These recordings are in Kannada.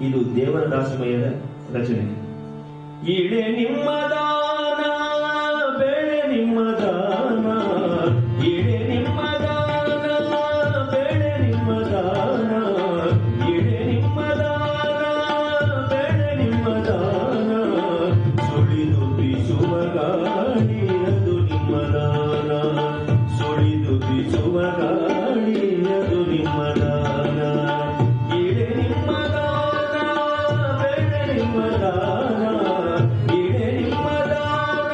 ಇದು ದೇವರ ದಾಸಮಯದ ರಚನೆ. ಇಳೆ ನಿಮ್ಮ ದಾನ, ಬೆಳೆ ನಿಮ್ಮ ದಾನ, ಇಳೆ ನಿಮ್ಮ ದಾನ, ಬೆಳೆ ನಿಮ್ಮ ದಾನ, ಇಳೆ ನಿಮ್ಮ ದಾನ, ಬೆಳೆ ನಿಮ್ಮ ದಾನ, ಸುಳಿದು ಬೀಸುವ ಗಾಳಿ ಅದು ನಿಮ್ಮ ದಾನ, ಸುಳಿದು ಬೀಸುವ ಗಾಳಿ ಅದು ನಿಮ್ಮ ದಾನ, ಇಳೆ ನಿಮ್ಮ ದಾನ, ಬೆಳೆ ನಿಮ್ಮ ದಾನ, ಇಳೆ ನಿಮ್ಮ ದಾನ,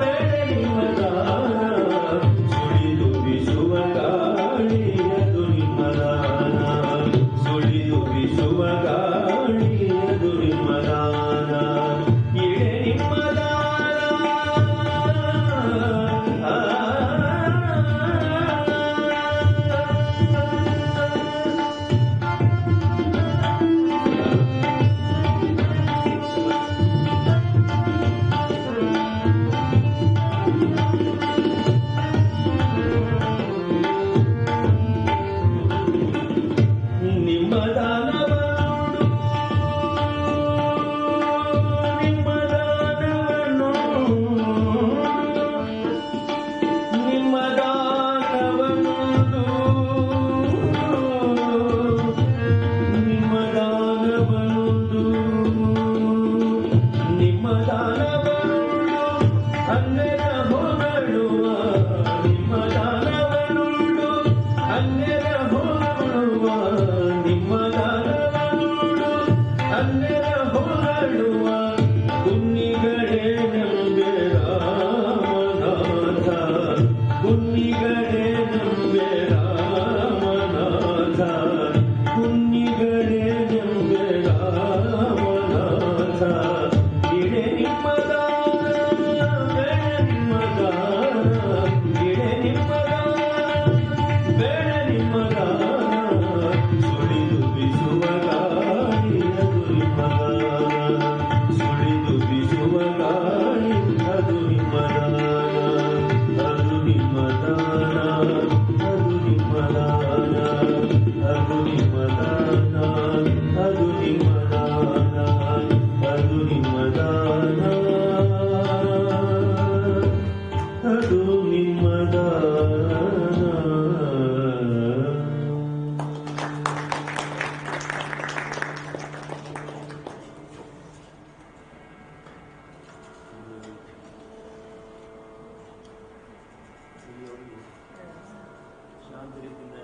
ಬೆಳೆ ನಿಮ್ಮ ದಾನ, ಸುಳಿದು ಬೀಸುವ ಗಾಳಿ ಅದು ನಿಮ್ಮ ದಾನ, ಸುಳಿದು ಬೀಸುವ ಗಾಳಿ ಅದು ನಿಮ್ಮ ದಾನ, ಇಳೆ ನಿಮ್ಮ ದಾನ. ನಿಮ್ಮ ದಾನವನ್ನು, ನಿಮ್ಮ ದಾನವನ್ನು, ನಿಮ್ಮ ದಾನವನ್ನು, ನಿಮ್ಮ ದಾನವನ್ನು, ನಿಮ್ಮ ದಾನವನ್ನು ಅನ್ನರ ಹೊಗಳುವ, ನಿಮ್ಮ ದಾನವನ್ನು ಅನ್ನರ ಹೊಗಳುವ, ನಿಮ್ಮ ದಾನವನ್ನು ಅನ್ನರ ಹೊಗಳುವ, ಕುನ್ನಿಗಳೇ ನಂಬೆ ರಾಮನಾಥ, ಕುನ್ನಿಗಳೇ ನಂಬೆ ರಾಮನಾಥ, ಕುನ್ನಿಗಳೇ ನಂಬೆ ರಾಮನಾಥ, ಇಳೆ ನಿಮ್ಮ ದಾನ, ಬೆಳೆ ನಿಮ್ಮ ದಾನ, ಇಳೆ ನಿಮ್ಮ ದಾನ, ಬೆಳೆ ನಿಮ್ಮ ದಾನ, ಸುಳಿದು ಬೀಸುವ ಗಾಳಿ ಅದು ನಿಮ್ಮ ದಾನ, ಸುಳಿದು ಬೀಸುವ ಗಾಳಿ ಅದು ನಿಮ್ಮ ದಾನ, ಅದು ನಿಮ್ಮ ದಾನ, ಅದು ನಿಮ್ಮ ದಾನ, ಅದು ನಿಮ್ಮ ದಾನ, ಅದು ನಿಮ್ಮ ದಾನ, ಅದು ನಿಮ್ಮ ದಾನ, ಅದು ನಿಮ್ಮ ದಾನ. ಶಾಂತ ರೀತಿಯಿಂದ